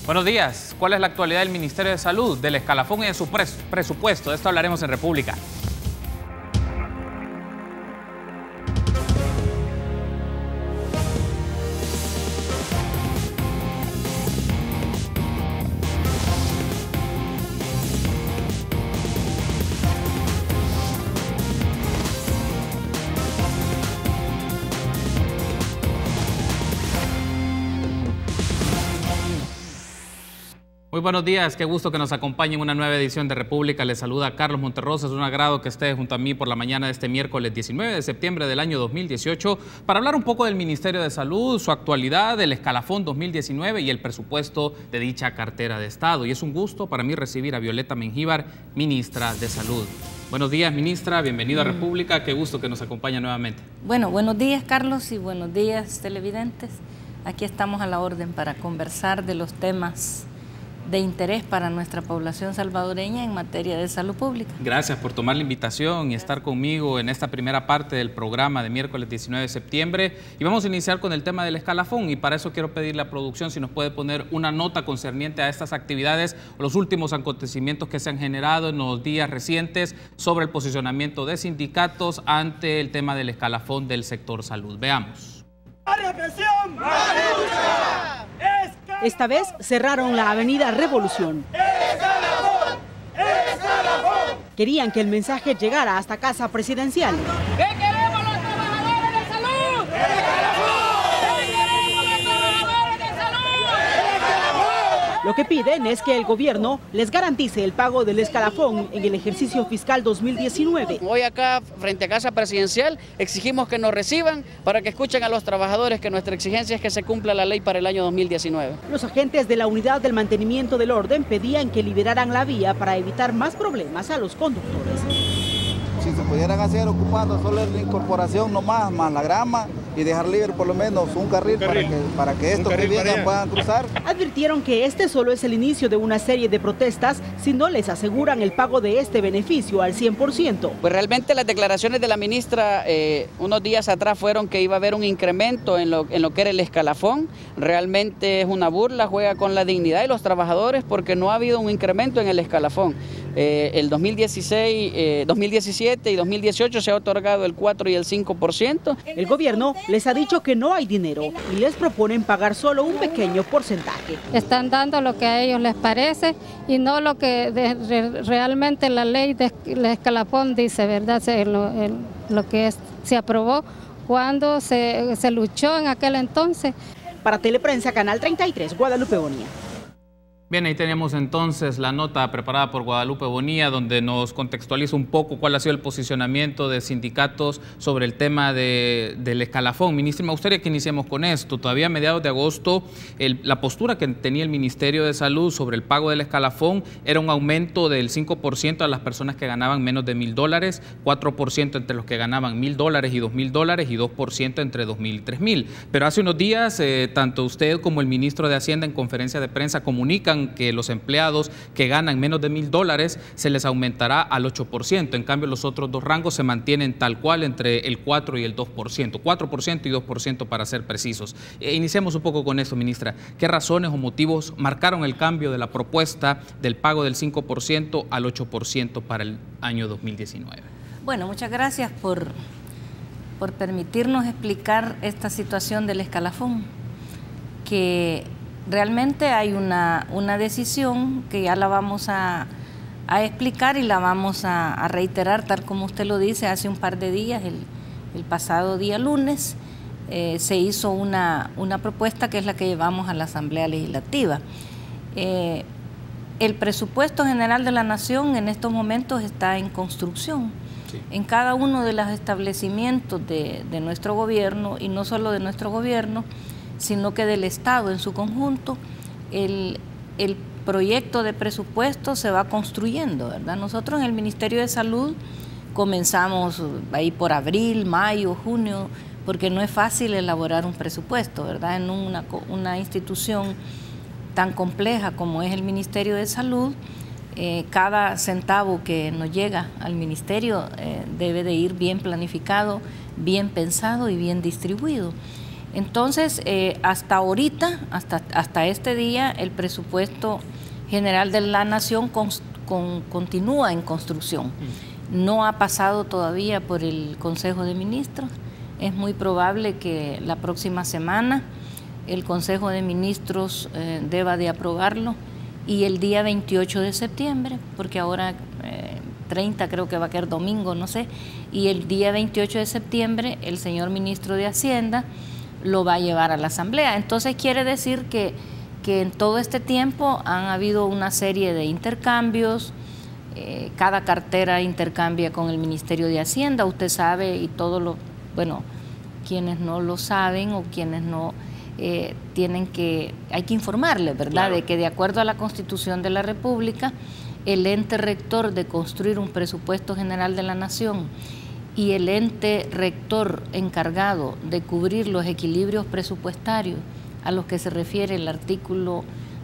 Buenos días. ¿Cuál es la actualidad del Ministerio de Salud, del escalafón y de su presupuesto? De esto hablaremos en República. Muy buenos días, qué gusto que nos acompañe en una nueva edición de República. Les saluda Carlos Monterrosa, es un agrado que esté junto a mí por la mañana de este miércoles 19 de septiembre del año 2018 para hablar un poco del Ministerio de Salud, su actualidad, del escalafón 2019 y el presupuesto de dicha cartera de Estado. Y es un gusto para mí recibir a Violeta Mengíbar, ministra de Salud. Buenos días, ministra, bienvenido a República, qué gusto que nos acompañe nuevamente. Bueno, buenos días, Carlos, y buenos días, televidentes. Aquí estamos a la orden para conversar de los temas de interés para nuestra población salvadoreña en materia de salud pública. Gracias por tomar la invitación y estar conmigo en esta primera parte del programa de miércoles 19 de septiembre. Y vamos a iniciar con el tema del escalafón y para eso quiero pedirle a producción si nos puede poner una nota concerniente a estas actividades o los últimos acontecimientos que se han generado en los días recientes sobre el posicionamiento de sindicatos ante el tema del escalafón del sector salud. Veamos. ¡Represión! Esta vez cerraron la avenida Revolución. ¡Escalafón! ¡Escalafón! Querían que el mensaje llegara hasta Casa Presidencial. ¿Qué queremos los trabajadores de salud? ¡Escalafón! ¿Qué queremos los trabajadores de salud? ¡Escalafón! Lo que piden es que el gobierno les garantice el pago del escalafón en el ejercicio fiscal 2019. Hoy acá, frente a Casa Presidencial, exigimos que nos reciban para que escuchen a los trabajadores que nuestra exigencia es que se cumpla la ley para el año 2019. Los agentes de la Unidad del Mantenimiento del Orden pedían que liberaran la vía para evitar más problemas a los conductores. Si se pudieran hacer ocupando solo la incorporación nomás, más la grama y dejar libre por lo menos un carril para que estos que vengan puedan cruzar. Advirtieron que este solo es el inicio de una serie de protestas si no les aseguran el pago de este beneficio al 100%. Pues realmente las declaraciones de la ministra unos días atrás fueron que iba a haber un incremento en lo que era el escalafón. Realmente es una burla, juega con la dignidad de los trabajadores porque no ha habido un incremento en el escalafón. El 2016, 2017 y 2018 se ha otorgado el 4 y el 5%. El gobierno les ha dicho que no hay dinero y les proponen pagar solo un pequeño porcentaje. Están dando lo que a ellos les parece y no lo que realmente la ley del escalafón dice, ¿verdad? Lo que se aprobó cuando se luchó en aquel entonces. Para Teleprensa, Canal 33, Guadalupe Bonilla. Bien, ahí tenemos entonces la nota preparada por Guadalupe Bonilla, donde nos contextualiza un poco cuál ha sido el posicionamiento de sindicatos sobre el tema del escalafón. Ministra, me gustaría que iniciemos con esto. Todavía a mediados de agosto, la postura que tenía el Ministerio de Salud sobre el pago del escalafón era un aumento del 5% a las personas que ganaban menos de $1,000, 4% entre los que ganaban $1,000 y $2,000 y 2% entre $2,000 y $3,000. Pero hace unos días, tanto usted como el ministro de Hacienda en conferencia de prensa comunican que los empleados que ganan menos de $1,000 se les aumentará al 8%. En cambio, los otros dos rangos se mantienen tal cual entre el 4 y el 2%, 4% y 2% para ser precisos. Iniciemos un poco con eso, ministra. ¿Qué razones o motivos marcaron el cambio de la propuesta del pago del 5% al 8% para el año 2019? Bueno, muchas gracias por permitirnos explicar esta situación del escalafón, que realmente hay una decisión que ya la vamos a explicar y la vamos a reiterar tal como usted lo dice. Hace un par de días, el pasado día lunes, se hizo una propuesta que es la que llevamos a la Asamblea Legislativa. El presupuesto general de la Nación en estos momentos está en construcción. Sí. En cada uno de los establecimientos de nuestro gobierno, y no solo de nuestro gobierno, sino que del Estado en su conjunto, el proyecto de presupuesto se va construyendo, ¿verdad? Nosotros en el Ministerio de Salud comenzamos ahí por abril, mayo, junio, porque no es fácil elaborar un presupuesto, ¿verdad? En una institución tan compleja como es el Ministerio de Salud, cada centavo que nos llega al Ministerio debe de ir bien planificado, bien pensado y bien distribuido. Entonces, hasta ahorita, hasta este día, el presupuesto general de la Nación continúa en construcción. No ha pasado todavía por el Consejo de Ministros. Es muy probable que la próxima semana el Consejo de Ministros deba de aprobarlo, y el día 28 de septiembre, porque ahora 30 creo que va a caer domingo, no sé, y el día 28 de septiembre el señor ministro de Hacienda lo va a llevar a la Asamblea. Entonces quiere decir que en todo este tiempo han habido una serie de intercambios. Cada cartera intercambia con el Ministerio de Hacienda, usted sabe, y bueno, quienes no lo saben o quienes no hay que informarles, ¿verdad? Claro. De que de acuerdo a la Constitución de la República, el ente rector de construir un presupuesto general de la Nación y el ente rector encargado de cubrir los equilibrios presupuestarios a los que se refiere el artículo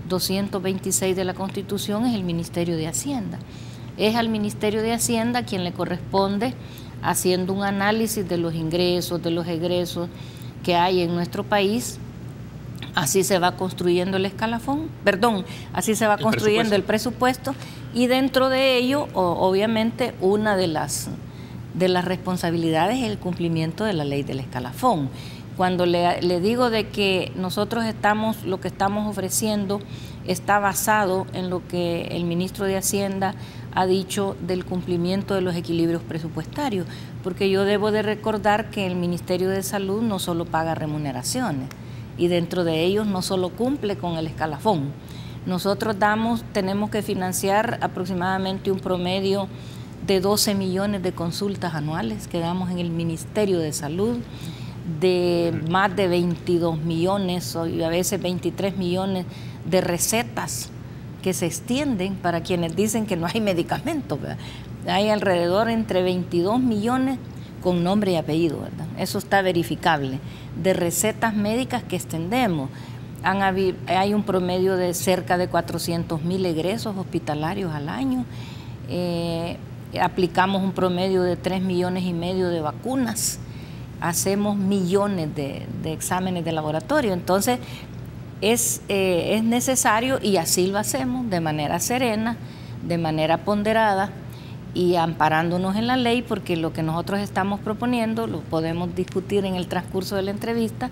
226 de la Constitución es el Ministerio de Hacienda. Es al Ministerio de Hacienda quien le corresponde, haciendo un análisis de los ingresos, de los egresos que hay en nuestro país. Así se va construyendo el escalafón, así se va construyendo el presupuesto, y dentro de ello, obviamente, una de las responsabilidades es el cumplimiento de la ley del escalafón. Cuando le digo de que nosotros lo que estamos ofreciendo está basado en lo que el ministro de Hacienda ha dicho del cumplimiento de los equilibrios presupuestarios, porque yo debo de recordar que el Ministerio de Salud no solo paga remuneraciones, y dentro de ellos no solo cumple con el escalafón. Nosotros tenemos que financiar aproximadamente un promedio de 12 millones de consultas anuales que damos en el Ministerio de Salud, de más de 22 millones o a veces 23 millones de recetas que se extienden para quienes dicen que no hay medicamentos, ¿verdad? Hay alrededor entre 22 millones con nombre y apellido, ¿verdad? Eso está verificable, de recetas médicas que extendemos. Hay un promedio de cerca de 400.000 egresos hospitalarios al año. Aplicamos un promedio de 3,5 millones de vacunas. Hacemos millones de exámenes de laboratorio. Entonces, es necesario, y así lo hacemos, de manera serena, de manera ponderada, y amparándonos en la ley, porque lo que nosotros estamos proponiendo, lo podemos discutir en el transcurso de la entrevista,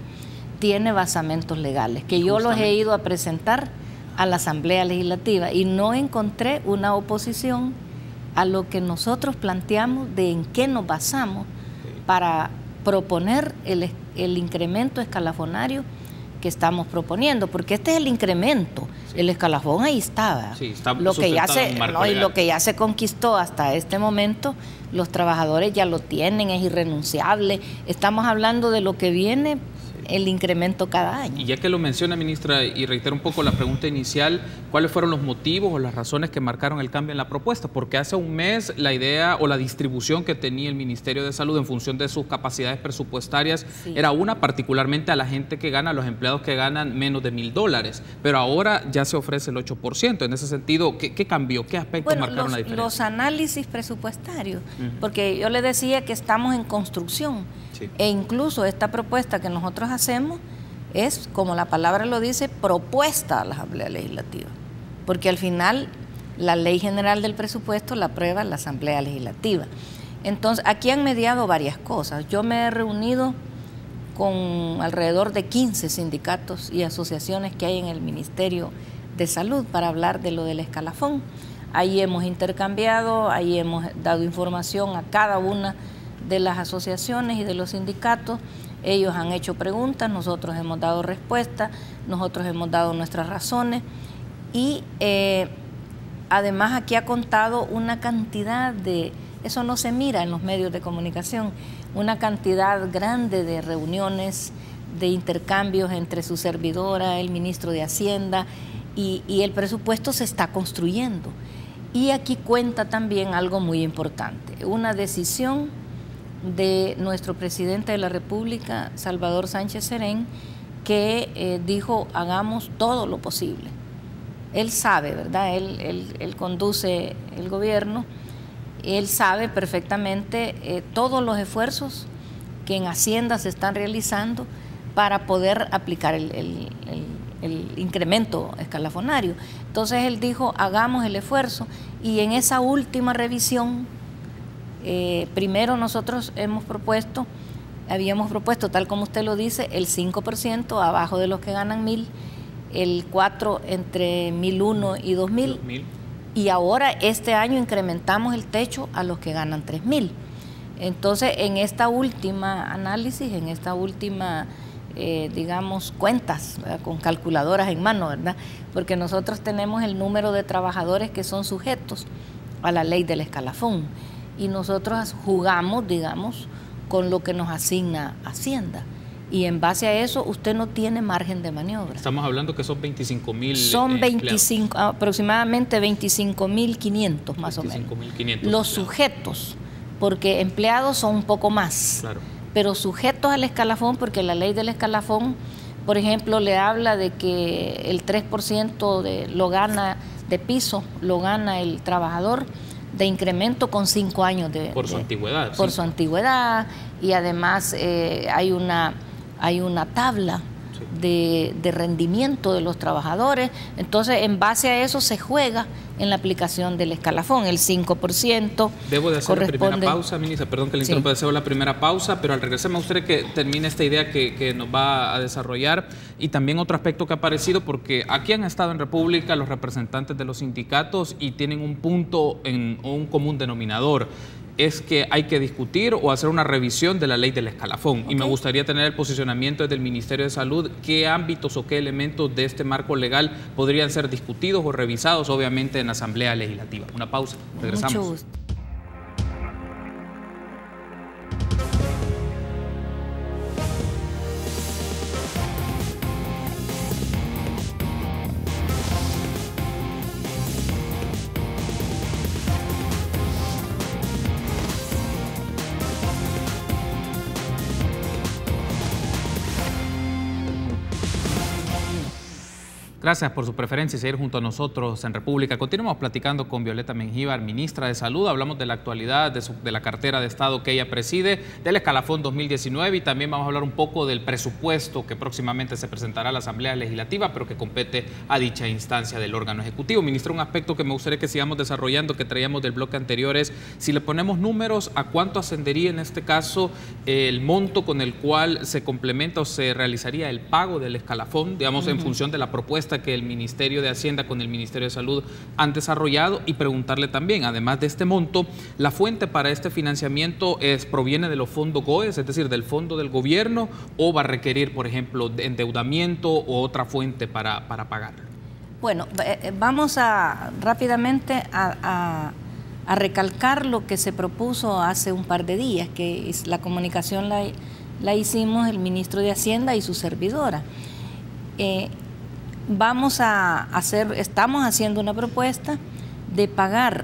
tiene basamentos legales, que yo los he ido a presentar a la Asamblea Legislativa y no encontré una oposición a lo que nosotros planteamos de en qué nos basamos para proponer el incremento escalafonario que estamos proponiendo, porque este es el incremento, el escalafón ahí estaba. Sí, está lo que ya se conquistó hasta este momento, los trabajadores ya lo tienen, es irrenunciable. Estamos hablando de lo que viene, el incremento cada año. Y ya que lo menciona, ministra, y reitero un poco la pregunta inicial, ¿cuáles fueron los motivos o las razones que marcaron el cambio en la propuesta? Porque hace un mes la idea o la distribución que tenía el Ministerio de Salud en función de sus capacidades presupuestarias era particularmente a la gente que gana, a los empleados que ganan menos de $1,000, pero ahora ya se ofrece el 8%. En ese sentido, ¿qué cambió? ¿Qué aspectos marcaron la diferencia? Los análisis presupuestarios, porque yo le decía que estamos en construcción. E incluso esta propuesta que nosotros hacemos es, como la palabra lo dice, propuesta a la Asamblea Legislativa, porque al final la Ley General del Presupuesto la aprueba la Asamblea Legislativa. Entonces, aquí han mediado varias cosas. Yo me he reunido con alrededor de 15 sindicatos y asociaciones que hay en el Ministerio de Salud para hablar de lo del escalafón. Ahí hemos intercambiado, ahí hemos dado información a cada una de las asociaciones y de los sindicatos. Ellos han hecho preguntas, nosotros hemos dado respuestas, nosotros hemos dado nuestras razones, y además aquí ha contado una cantidad eso no se mira en los medios de comunicación, una cantidad grande de reuniones, de intercambios entre su servidora, el ministro de Hacienda, y el presupuesto se está construyendo. Y aquí cuenta también algo muy importante, una decisión de nuestro presidente de la República, Salvador Sánchez Serén, que dijo: hagamos todo lo posible. Él sabe, ¿verdad? Él conduce el gobierno, él sabe perfectamente todos los esfuerzos que en Hacienda se están realizando para poder aplicar el incremento escalafonario. Entonces él dijo, hagamos el esfuerzo, y en esa última revisión, primero nosotros habíamos propuesto, tal como usted lo dice, el 5% abajo de los que ganan 1.000, el 4% entre 1.001 y 2.000, y ahora este año incrementamos el techo a los que ganan 3.000. Entonces, en esta última análisis, en esta última, digamos, cuentas, ¿verdad?, con calculadoras en mano, ¿verdad?, porque nosotros tenemos el número de trabajadores que son sujetos a la ley del escalafón, y nosotros jugamos, digamos, con lo que nos asigna Hacienda. Y en base a eso, usted no tiene margen de maniobra. Estamos hablando que son 25.000 Son aproximadamente 25.500 más o menos. 25.500 los sujetos, porque empleados son un poco más. Claro. Pero sujetos al escalafón, porque la ley del escalafón, por ejemplo, le habla de que el 3% lo gana de piso, lo gana el trabajador de incremento con 5 años por su antigüedad. Por su antigüedad, y además hay una tabla de rendimiento de los trabajadores. Entonces, en base a eso se juega en la aplicación del escalafón, el 5%. Debo de hacer la primera pausa, ministra, perdón que le interrumpa, deseo la primera pausa, pero al regresar me gustaría que termine esta idea que nos va a desarrollar, y también otro aspecto que ha aparecido, porque aquí han estado en República los representantes de los sindicatos y tienen un punto en un común denominador. Es que hay que discutir o hacer una revisión de la ley del escalafón. Y me gustaría tener el posicionamiento desde el Ministerio de Salud, qué ámbitos o qué elementos de este marco legal podrían ser discutidos o revisados, obviamente, en la Asamblea Legislativa. Una pausa, regresamos. Mucho gusto. Gracias por su preferencia y seguir junto a nosotros en República. Continuamos platicando con Violeta Mengíbar, ministra de Salud. Hablamos de la actualidad de la cartera de Estado que ella preside, del escalafón 2019, y también vamos a hablar un poco del presupuesto que próximamente se presentará a la Asamblea Legislativa, pero que compete a dicha instancia del órgano ejecutivo. Ministra, un aspecto que me gustaría que sigamos desarrollando, que traíamos del bloque anterior, es si le ponemos números, ¿a cuánto ascendería en este caso el monto con el cual se complementa o se realizaría el pago del escalafón, digamos, en función de la propuesta que el Ministerio de Hacienda con el Ministerio de Salud han desarrollado? Y preguntarle también, además de este monto, ¿la fuente para este financiamiento proviene de los fondos GOES, es decir, del fondo del gobierno, o va a requerir, por ejemplo, de endeudamiento o otra fuente para pagarlo? Bueno, vamos rápidamente a recalcar lo que se propuso hace un par de días, que es la comunicación la hicimos el ministro de Hacienda y su servidora. Estamos haciendo una propuesta de pagar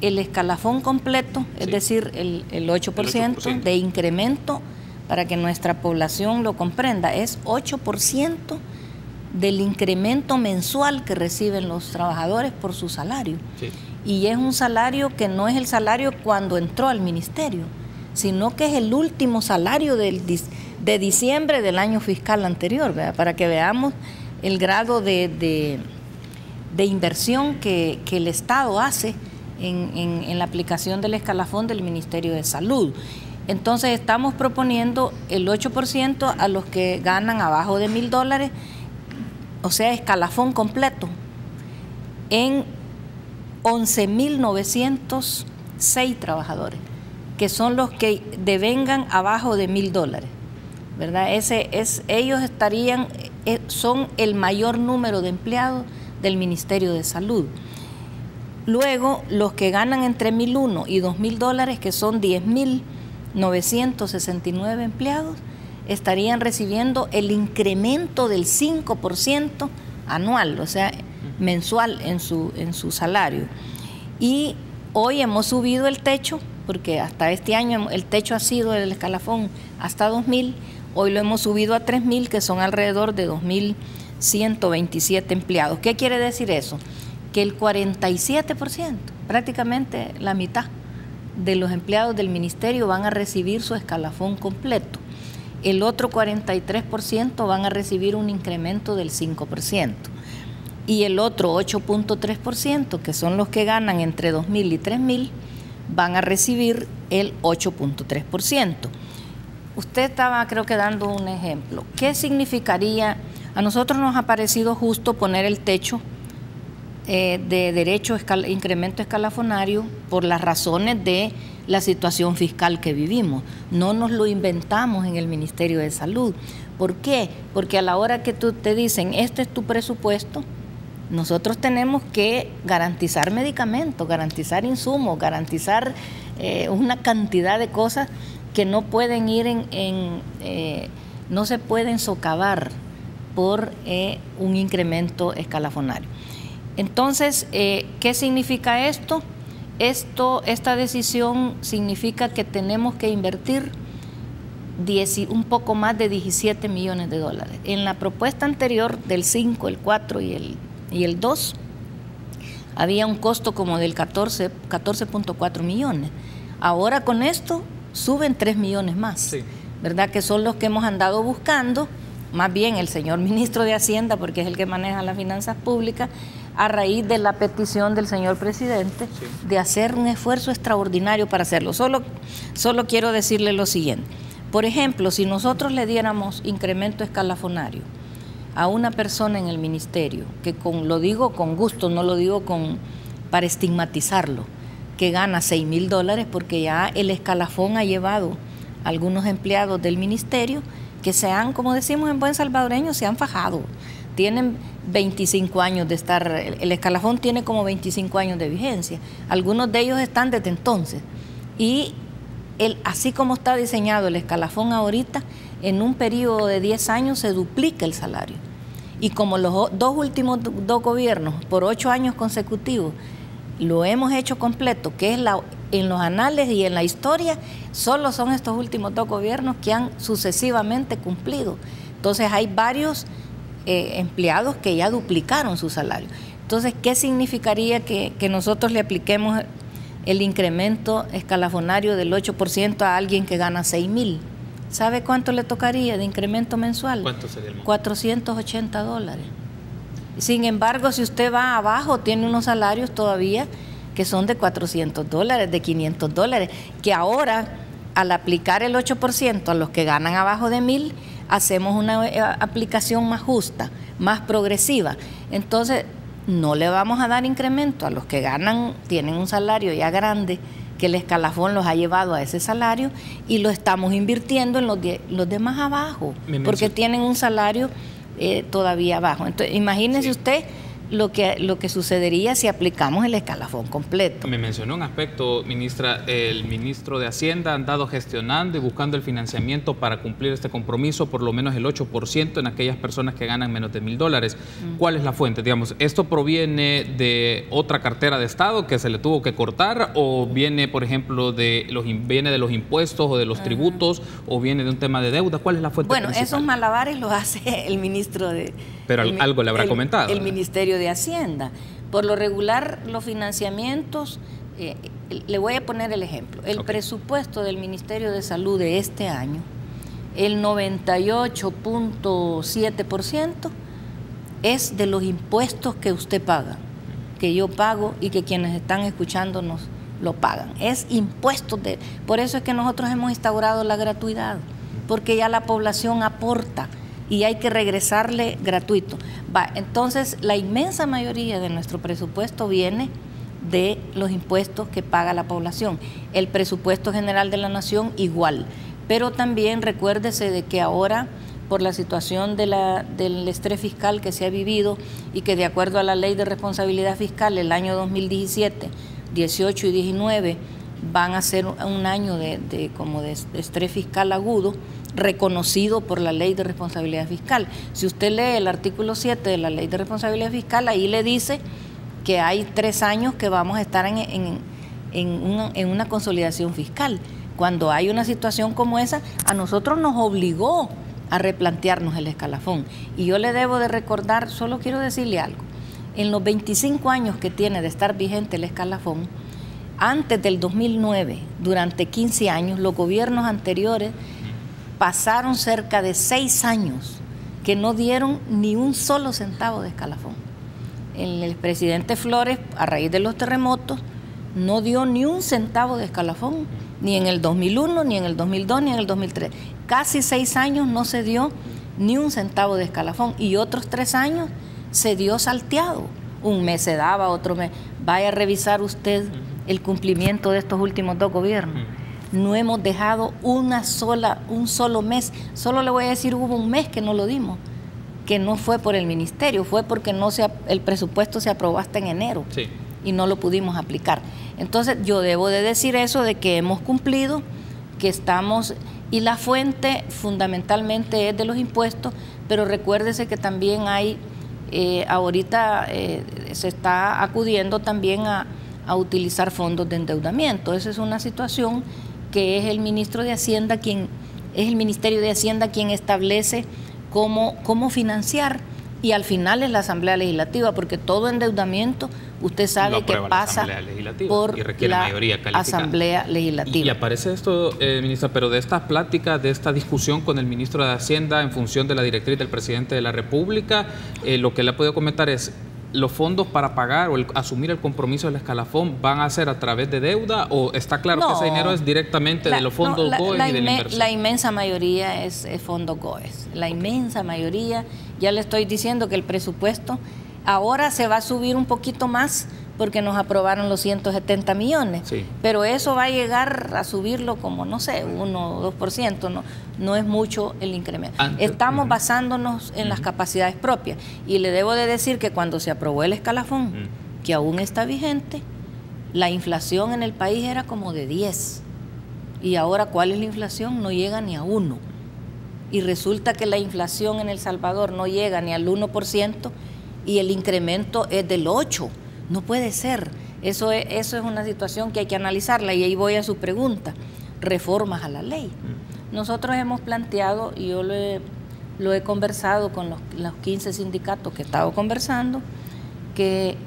el escalafón completo, es decir, el 8% de incremento, para que nuestra población lo comprenda. Es 8% del incremento mensual que reciben los trabajadores por su salario. Sí. Y es un salario que no es el salario cuando entró al ministerio, sino que es el último salario de diciembre del año fiscal anterior, ¿verdad?, para que veamos el grado de inversión que el Estado hace en la aplicación del escalafón del Ministerio de Salud. Entonces estamos proponiendo el 8% a los que ganan abajo de $1.000, o sea, escalafón completo, en 11.906 trabajadores, que son los que devengan abajo de $1.000, ¿verdad? Ellos son el mayor número de empleados del Ministerio de Salud. Luego, los que ganan entre $1.001 y $2.000, que son 10.969 empleados, estarían recibiendo el incremento del 5% anual, o sea, mensual en su salario. Y hoy hemos subido el techo, porque hasta este año el techo ha sido el escalafón hasta 2.000, hoy lo hemos subido a 3.000, que son alrededor de 2.127 empleados. ¿Qué quiere decir eso? Que el 47%, prácticamente la mitad de los empleados del ministerio, van a recibir su escalafón completo. el otro 43% van a recibir un incremento del 5%. Y el otro 8.3%, que son los que ganan entre 2.000 y 3.000, van a recibir el 8.3%. Usted estaba, creo que, dando un ejemplo. ¿Qué significaría? A nosotros nos ha parecido justo poner el techo de derecho incremento escalafonario por las razones de la situación fiscal que vivimos. No nos lo inventamos en el Ministerio de Salud. ¿Por qué? Porque a la hora que te dicen, este es tu presupuesto, nosotros tenemos que garantizar medicamentos, garantizar insumos, garantizar una cantidad de cosas que no pueden ir no se pueden socavar por un incremento escalafonario. Entonces, ¿qué significa esto? Esta decisión significa que tenemos que invertir un poco más de 17 millones de dólares. En la propuesta anterior del 5, el 4 y el 2, había un costo como del 14.4 millones. Ahora con esto suben 3 millones más, sí, ¿verdad? Que son los que hemos andado buscando, más bien el señor ministro de Hacienda, porque es el que maneja las finanzas públicas, a raíz de la petición del señor presidente, sí, de hacer un esfuerzo extraordinario para hacerlo. Solo quiero decirle lo siguiente. Por ejemplo, si nosotros le diéramos incremento escalafonario a una persona en el ministerio, que lo digo con gusto, no lo digo para estigmatizarlo, que gana $6,000, porque ya el escalafón ha llevado a algunos empleados del ministerio que como decimos en buen salvadoreño, se han fajado. Tienen 25 años de estar, el escalafón tiene como 25 años de vigencia. Algunos de ellos están desde entonces. Y así como está diseñado el escalafón ahorita, en un periodo de 10 años se duplica el salario. Y como los últimos dos gobiernos, por 8 años consecutivos, lo hemos hecho completo, que es en los anales y en la historia, solo son estos últimos 2 gobiernos que han sucesivamente cumplido. Entonces hay varios empleados que ya duplicaron su salario. Entonces, ¿qué significaría que nosotros le apliquemos el incremento escalafonario del 8% a alguien que gana $6,000? ¿Sabe cuánto le tocaría de incremento mensual? ¿Cuánto sería el monto? $480. Sin embargo, si usted va abajo, tiene unos salarios todavía que son de $400, de $500, que ahora, al aplicar el 8% a los que ganan abajo de 1,000, hacemos una aplicación más justa, más progresiva. Entonces, no le vamos a dar incremento a los que tienen un salario ya grande, que el escalafón los ha llevado a ese salario, y lo estamos invirtiendo en los demás abajo, porque tienen un salario todavía bajo. Entonces, imagínese usted lo que sucedería si aplicamos el escalafón completo. Me mencionó un aspecto, ministra, el ministro de Hacienda ha andado gestionando y buscando el financiamiento para cumplir este compromiso, por lo menos el 8% en aquellas personas que ganan menos de $1,000. ¿Cuál es la fuente? Digamos, ¿esto proviene de otra cartera de Estado que se le tuvo que cortar, o viene, por ejemplo, viene de los impuestos o de los tributos, o viene de un tema de deuda? ¿Cuál es la fuente principal? Esos malabares los hace el ministro de... Pero algo le habrá comentado. El Ministerio de Hacienda. Por lo regular, los financiamientos, le voy a poner el ejemplo. El presupuesto del Ministerio de Salud de este año, el 98.7% es de los impuestos que usted paga, que yo pago y que quienes están escuchándonos lo pagan. Es impuestos por eso es que nosotros hemos instaurado la gratuidad, porque ya la población aporta y hay que regresarle gratuito. Entonces, la inmensa mayoría de nuestro presupuesto viene de los impuestos que paga la población. El presupuesto general de la nación igual, pero también recuérdese de que ahora, por la situación del estrés fiscal que se ha vivido, y que de acuerdo a la Ley de Responsabilidad Fiscal, el año 2017, 18 y 19 van a ser un año de estrés fiscal agudo, reconocido por la Ley de Responsabilidad Fiscal. Si usted lee el artículo 7 de la Ley de Responsabilidad Fiscal, ahí le dice que hay 3 años que vamos a estar en una consolidación fiscal. Cuando hay una situación como esa, a nosotros nos obligó a replantearnos el escalafón. Y yo le debo de recordar, solo quiero decirle algo, en los 25 años que tiene de estar vigente el escalafón, antes del 2009, durante 15 años, los gobiernos anteriores pasaron cerca de 6 años que no dieron ni un solo centavo de escalafón. El presidente Flores, a raíz de los terremotos, no dio ni un centavo de escalafón, ni en el 2001, ni en el 2002, ni en el 2003. Casi 6 años no se dio ni un centavo de escalafón, y otros 3 años se dio salteado. Un mes se daba, otro mes. Vaya a revisar usted el cumplimiento de estos últimos 2 gobiernos. No hemos dejado un solo mes. Solo le voy a decir, hubo un mes que no lo dimos, que no fue por el ministerio, fue porque el presupuesto se aprobó hasta en enero. Sí. Y no lo pudimos aplicar. Entonces yo debo de decir eso, de que hemos cumplido, que estamos, y la fuente fundamentalmente es de los impuestos, pero recuérdese que también hay, ahorita se está acudiendo también a utilizar fondos de endeudamiento. Esa es una situación que es el ministro de Hacienda es el Ministerio de Hacienda quien establece cómo financiar, y al final es la Asamblea Legislativa, porque todo endeudamiento usted sabe que pasa por la Asamblea Legislativa. Y aparece esto, ministra, pero de estas pláticas, de esta discusión con el ministro de Hacienda en función de la directriz del presidente de la República, lo que le ha podido comentar es, ¿los fondos para pagar o asumir el compromiso del escalafón van a ser a través de deuda, o está claro que ese dinero es directamente de los fondos GOES y de la inversión? La inmensa mayoría es fondos GOES, la inmensa mayoría. Ya le estoy diciendo que el presupuesto ahora se va a subir un poquito más porque nos aprobaron los 170 millones, sí. Pero eso va a llegar a subirlo como, no sé, 1 o 2%, no es mucho el incremento. Estamos basándonos en las capacidades propias, y le debo de decir que cuando se aprobó el escalafón, que aún está vigente, la inflación en el país era como de 10, y ahora ¿cuál es la inflación? No llega ni a 1, y resulta que la inflación en El Salvador no llega ni al 1%, y el incremento es del 8%. No puede ser. Eso es una situación que hay que analizarla, y ahí voy a su pregunta. Reformas a la ley. Nosotros hemos planteado, y yo lo he conversado con los 15 sindicatos que he estado conversando, que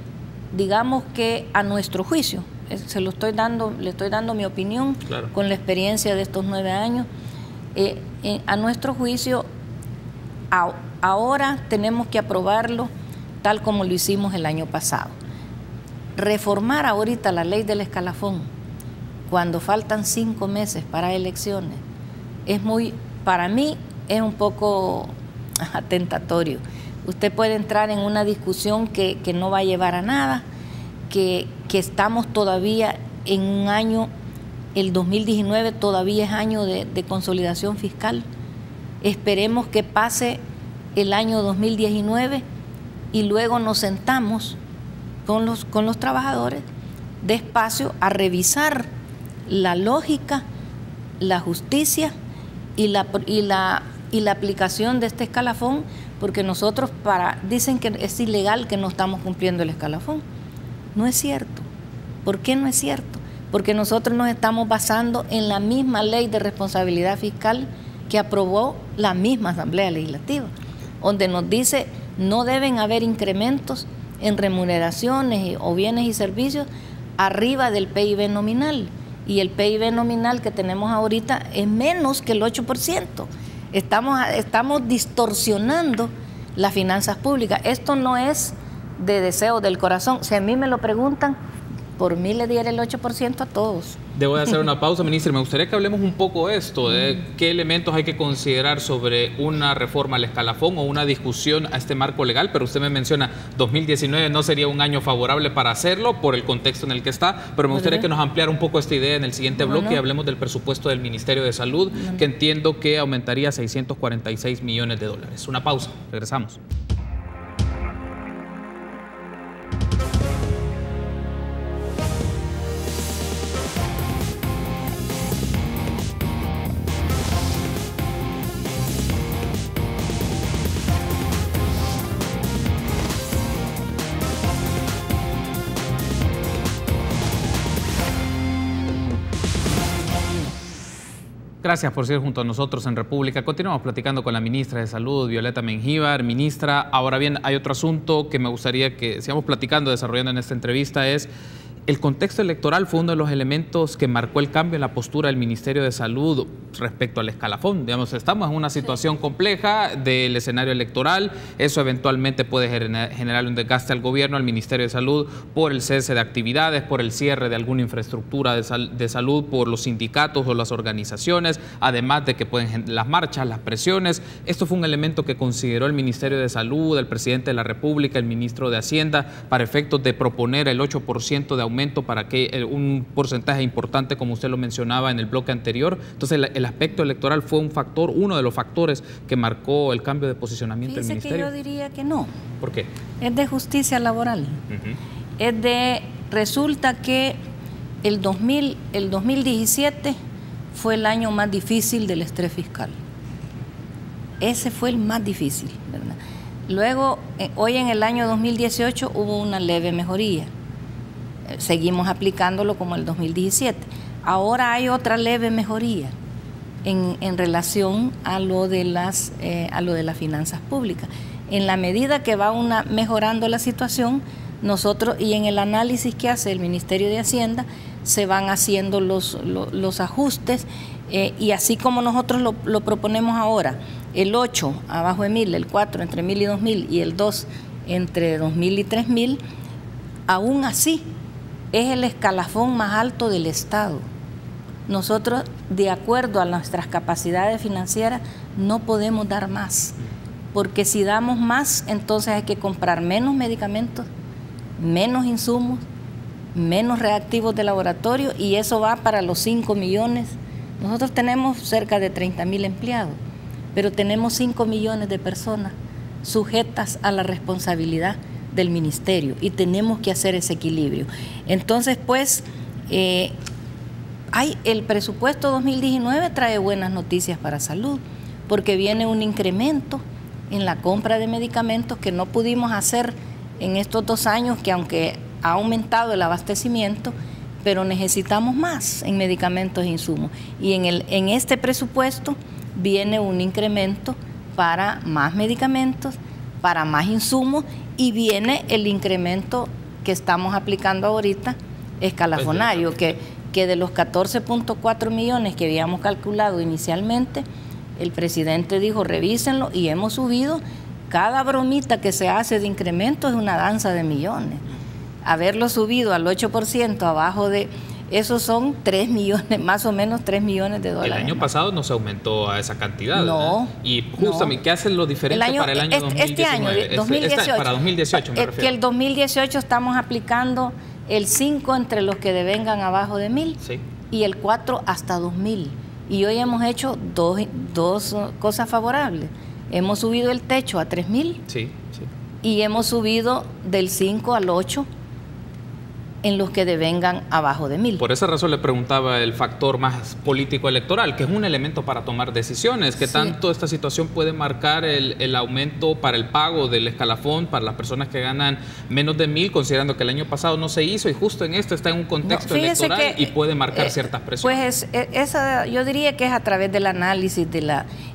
digamos que a nuestro juicio, le estoy dando mi opinión, claro, con la experiencia de estos 9 años, a nuestro juicio ahora tenemos que aprobarlo tal como lo hicimos el año pasado. Reformar ahorita la ley del escalafón cuando faltan 5 meses para elecciones para mí es un poco atentatorio. Usted puede entrar en una discusión que no va a llevar a nada, que estamos todavía en un año, el 2019 todavía es año de consolidación fiscal. Esperemos que pase el año 2019 y luego nos sentamos con los trabajadores despacio a revisar la lógica, la justicia y la aplicación de este escalafón, porque nosotros dicen que es ilegal que no estamos cumpliendo el escalafón. No es cierto. ¿Por qué no es cierto? Porque nosotros nos estamos basando en la misma ley de responsabilidad fiscal que aprobó la misma Asamblea Legislativa, donde nos dice no deben haber incrementos en remuneraciones o bienes y servicios arriba del PIB nominal, y el PIB nominal que tenemos ahorita es menos que el 8%. Estamos distorsionando las finanzas públicas. Esto no es de deseo del corazón. Si a mí me lo preguntan, por mí le diera el 8% a todos. Debo de hacer una pausa, ministra. Me gustaría que hablemos un poco de esto, de qué elementos hay que considerar sobre una reforma al escalafón o una discusión a este marco legal, pero usted me menciona 2019 no sería un año favorable para hacerlo por el contexto en el que está, pero me gustaría que nos ampliara un poco esta idea en el siguiente bloque y hablemos del presupuesto del Ministerio de Salud, que entiendo que aumentaría a 646 millones de dólares. Una pausa, regresamos. Gracias por seguir junto a nosotros en República. Continuamos platicando con la ministra de Salud, Violeta Mengíbar. Ministra, ahora bien, hay otro asunto que me gustaría que sigamos platicando, desarrollando en esta entrevista, es El contexto electoral fue uno de los elementos que marcó el cambio en la postura del Ministerio de Salud respecto al escalafón. Digamos, estamos en una situación compleja del escenario electoral. Eso eventualmente puede generar un desgaste al gobierno, al Ministerio de Salud, por el cese de actividades, por el cierre de alguna infraestructura de salud, por los sindicatos o las organizaciones, además de que pueden las marchas, las presiones. Esto fue un elemento que consideró el Ministerio de Salud, el presidente de la República, el ministro de Hacienda, para efectos de proponer el 8% de aumento para que un porcentaje importante, como usted lo mencionaba en el bloque anterior. Entonces el aspecto electoral fue un factor, uno de los factores que marcó el cambio de posicionamiento del ministerio. Que yo diría que no. ¿Por qué? Es de justicia laboral. Resulta que el 2017 fue el año más difícil del estrés fiscal. Ese fue el más difícil, ¿verdad? Luego, hoy en el año 2018 hubo una leve mejoría. Seguimos aplicándolo como el 2017. Ahora hay otra leve mejoría en relación a lo de las finanzas públicas. En la medida que va mejorando la situación, nosotros, y en el análisis que hace el Ministerio de Hacienda, se van haciendo los ajustes, y así como nosotros lo proponemos ahora, el 8 abajo de 1.000, el 4 entre 1.000 y 2.000 y el 2 entre 2.000 y 3.000, aún así es el escalafón más alto del Estado. Nosotros, de acuerdo a nuestras capacidades financieras, no podemos dar más, porque si damos más, entonces hay que comprar menos medicamentos, menos insumos, menos reactivos de laboratorio, y eso va para los 5 millones. Nosotros tenemos cerca de 30.000 empleados, pero tenemos 5 millones de personas sujetas a la responsabilidad del ministerio, y tenemos que hacer ese equilibrio. Entonces, pues, el presupuesto 2019 trae buenas noticias para salud, porque viene un incremento en la compra de medicamentos que no pudimos hacer en estos 2 años, que aunque ha aumentado el abastecimiento, pero necesitamos más en medicamentos e insumos. Y en este presupuesto viene un incremento para más medicamentos, para más insumos, y viene el incremento que estamos aplicando ahorita, escalafonario, que de los 14.4 millones que habíamos calculado inicialmente, el presidente dijo revísenlo, y hemos subido. Cada bromita que se hace de incremento es una danza de millones. Haberlo subido al 8% abajo de... Esos son 3 millones, más o menos 3 millones de dólares. El año pasado no se aumentó a esa cantidad. No. ¿Verdad? Y justamente, ¿qué hace lo diferente para el año 2019? Este año, 2018. Para 2018 me refiero. Que el 2018 estamos aplicando el 5 entre los que devengan abajo de 1.000, sí, y el 4 hasta 2.000. Y hoy hemos hecho dos cosas favorables. Hemos subido el techo a 3.000, sí, sí, y hemos subido del 5 al 8 en los que devengan abajo de 1.000. Por esa razón le preguntaba el factor más político electoral, que es un elemento para tomar decisiones, que sí, tanto esta situación puede marcar el aumento para el pago del escalafón para las personas que ganan menos de 1.000, considerando que el año pasado no se hizo, y justo en esto está en un contexto electoral y puede marcar ciertas presiones. Pues yo diría que es a través del análisis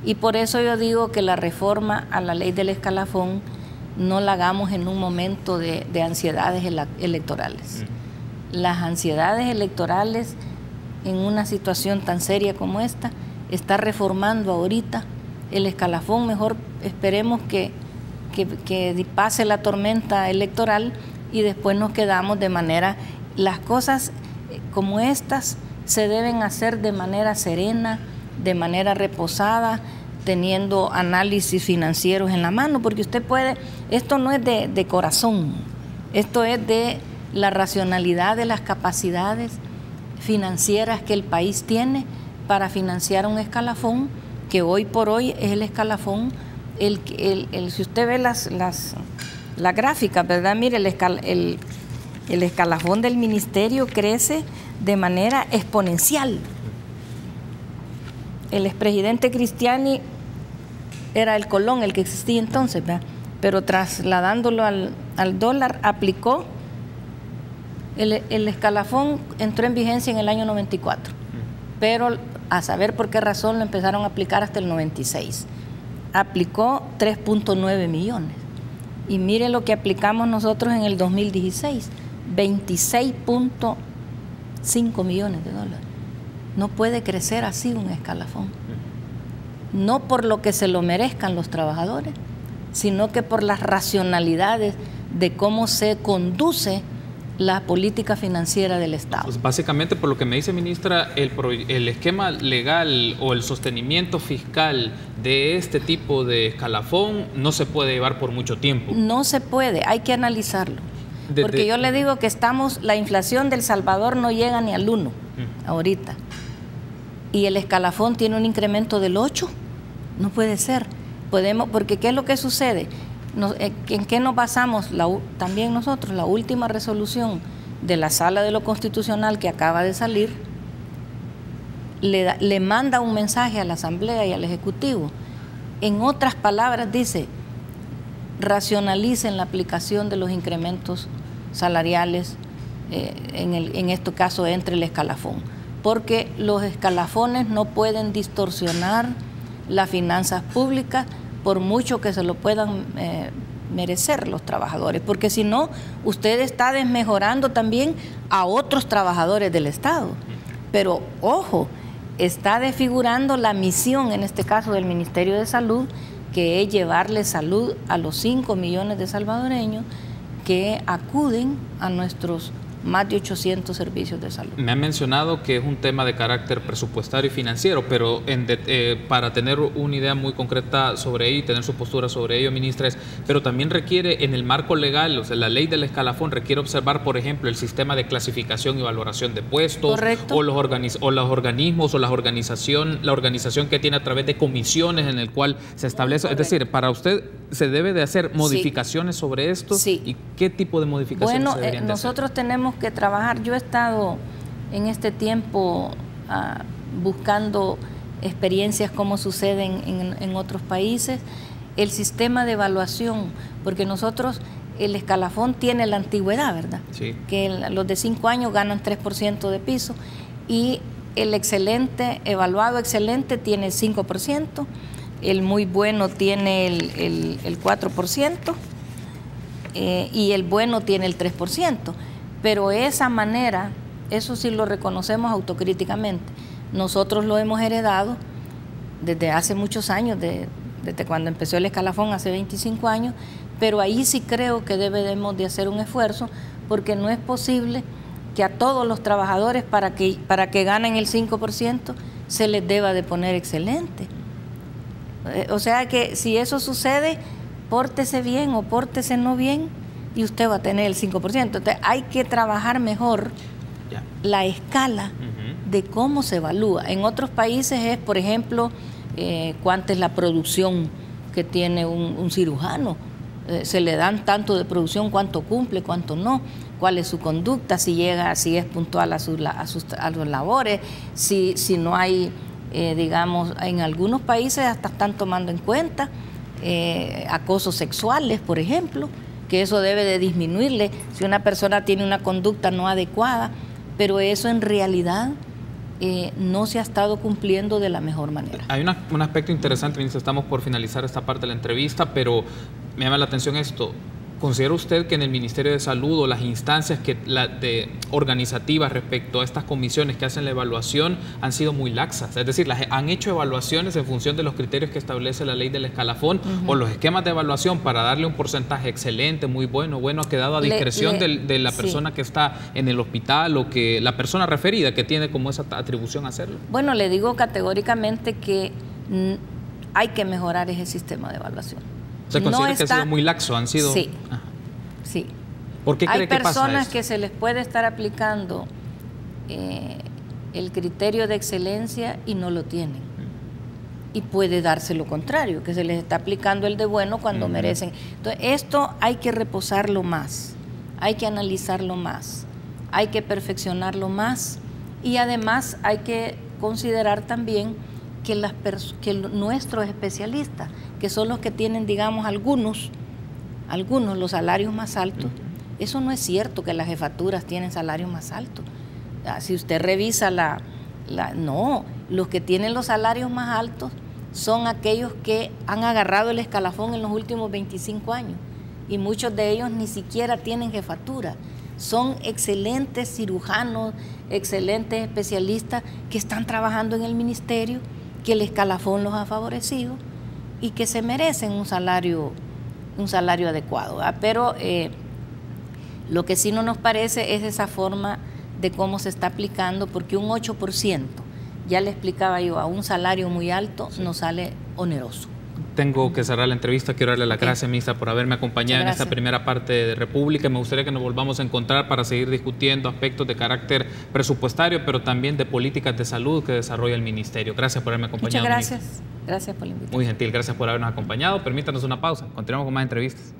y por eso yo digo que la reforma a la ley del escalafón no la hagamos en un momento de ansiedades electorales. Las ansiedades electorales en una situación tan seria como esta, está reformando ahorita el escalafón. Mejor esperemos que pase la tormenta electoral y después nos quedamos de manera... Las cosas como estas se deben hacer de manera serena, de manera reposada, teniendo análisis financieros en la mano, porque usted puede, esto no es de corazón, esto es de la racionalidad de las capacidades financieras que el país tiene para financiar un escalafón que hoy por hoy es el escalafón, si usted ve la gráfica, ¿verdad? Mire, el escalafón del ministerio crece de manera exponencial. El expresidente Cristiani era el Colón, el que existía entonces, ¿verdad? Pero trasladándolo al dólar, aplicó el escalafón, entró en vigencia en el año 94, pero a saber por qué razón lo empezaron a aplicar hasta el 96. Aplicó 3.9 millones. Y mire lo que aplicamos nosotros en el 2016, 26.5 millones de dólares. No puede crecer así un escalafón. No por lo que se lo merezcan los trabajadores, sino que por las racionalidades de cómo se conduce la política financiera del Estado. Pues básicamente, por lo que me dice, ministra, el esquema legal o el sostenimiento fiscal de este tipo de escalafón no se puede llevar por mucho tiempo. No se puede, hay que analizarlo. Porque yo le digo que la inflación del Salvador no llega ni al 1 ahorita. Y el escalafón tiene un incremento del 8. No puede ser. Porque ¿qué es lo que sucede? ¿En qué nos basamos también nosotros? La última resolución de la Sala de lo Constitucional que acaba de salir le manda un mensaje a la Asamblea y al Ejecutivo. En otras palabras dice, racionalicen la aplicación de los incrementos salariales, en este caso entre el escalafón, porque los escalafones no pueden distorsionar las finanzas públicas por mucho que se lo puedan merecer los trabajadores, porque si no, usted está desmejorando también a otros trabajadores del Estado. Pero, ojo, está desfigurando la misión, en este caso del Ministerio de Salud, que es llevarle salud a los 5 millones de salvadoreños que acuden a nuestros más de 800 servicios de salud. Me ha mencionado que es un tema de carácter presupuestario y financiero, pero para tener una idea muy concreta sobre ello y tener su postura sobre ello, ministra, pero también requiere en el marco legal, o sea, la ley del escalafón requiere observar, por ejemplo, el sistema de clasificación y valoración de puestos. Correcto. O los organismos o la organización que tiene a través de comisiones en el cual se establece. Correcto. Es decir, para usted se debe de hacer modificaciones sobre esto. Sí. ¿Y qué tipo de modificaciones se deberían de hacer? Nosotros tenemos que trabajar. Yo he estado en este tiempo buscando experiencias como suceden en otros países, el sistema de evaluación, porque nosotros, el escalafón tiene la antigüedad, ¿verdad? Sí. Que los de 5 años ganan 3% de piso y el evaluado excelente tiene el 5%, el muy bueno tiene el 4% y el bueno tiene el 3%. Pero esa manera, eso sí lo reconocemos autocríticamente. Nosotros lo hemos heredado desde hace muchos años, desde cuando empezó el escalafón hace 25 años, pero ahí sí creo que debemos de hacer un esfuerzo, porque no es posible que a todos los trabajadores para que ganen el 5% se les deba de poner excelente. O sea que si eso sucede, pórtese bien o pórtese no bien, y usted va a tener el 5%. Entonces hay que trabajar mejor la escala de cómo se evalúa. En otros países es, por ejemplo, cuánta es la producción que tiene un cirujano. Se le dan tanto de producción, cuánto cumple, cuánto no, cuál es su conducta, si es puntual a sus labores, si no hay, digamos, en algunos países hasta están tomando en cuenta acosos sexuales, por ejemplo, que eso debe de disminuirle si una persona tiene una conducta no adecuada, pero eso en realidad no se ha estado cumpliendo de la mejor manera. Hay un aspecto interesante, ministra, estamos por finalizar esta parte de la entrevista, pero me llama la atención esto. ¿Considera usted que en el Ministerio de Salud o las instancias organizativas respecto a estas comisiones que hacen la evaluación han sido muy laxas? Es decir, han hecho evaluaciones en función de los criterios que establece la ley del escalafón, o los esquemas de evaluación para darle un porcentaje excelente, muy bueno, ha quedado a discreción de la persona que está en el hospital o que la persona referida que tiene como esa atribución a hacerlo. Bueno, le digo categóricamente que hay que mejorar ese sistema de evaluación. ¿Se considera que ha sido muy laxo? ¿Han sido? Sí, sí. ¿Por qué cree que pasa eso? Hay personas que se les puede estar aplicando el criterio de excelencia y no lo tienen. Y puede darse lo contrario, que se les está aplicando el de bueno cuando merecen. Entonces, esto hay que reposarlo más, hay que analizarlo más, hay que perfeccionarlo más, y además hay que considerar también que nuestros especialistas, que son los que tienen, digamos, algunos los salarios más altos. Eso no es cierto que las jefaturas tienen salarios más altos. Si usted revisa no, los que tienen los salarios más altos son aquellos que han agarrado el escalafón en los últimos 25 años, y muchos de ellos ni siquiera tienen jefatura. son excelentes cirujanos, excelentes especialistas que están trabajando en el ministerio, que el escalafón los ha favorecido y que se merecen un salario adecuado, ¿verdad? Pero lo que sí no nos parece es esa forma de cómo se está aplicando, porque un 8%, ya le explicaba yo, a un salario muy alto nos sale oneroso. Tengo que cerrar la entrevista. Quiero darle las gracias, ministra, por haberme acompañado en esta primera parte de República. Me gustaría que nos volvamos a encontrar para seguir discutiendo aspectos de carácter presupuestario, pero también de políticas de salud que desarrolla el ministerio. Gracias por haberme acompañado. Muchas gracias. Gracias por la invitación. Muy gentil, gracias por habernos acompañado. Permítanos una pausa. Continuamos con más entrevistas.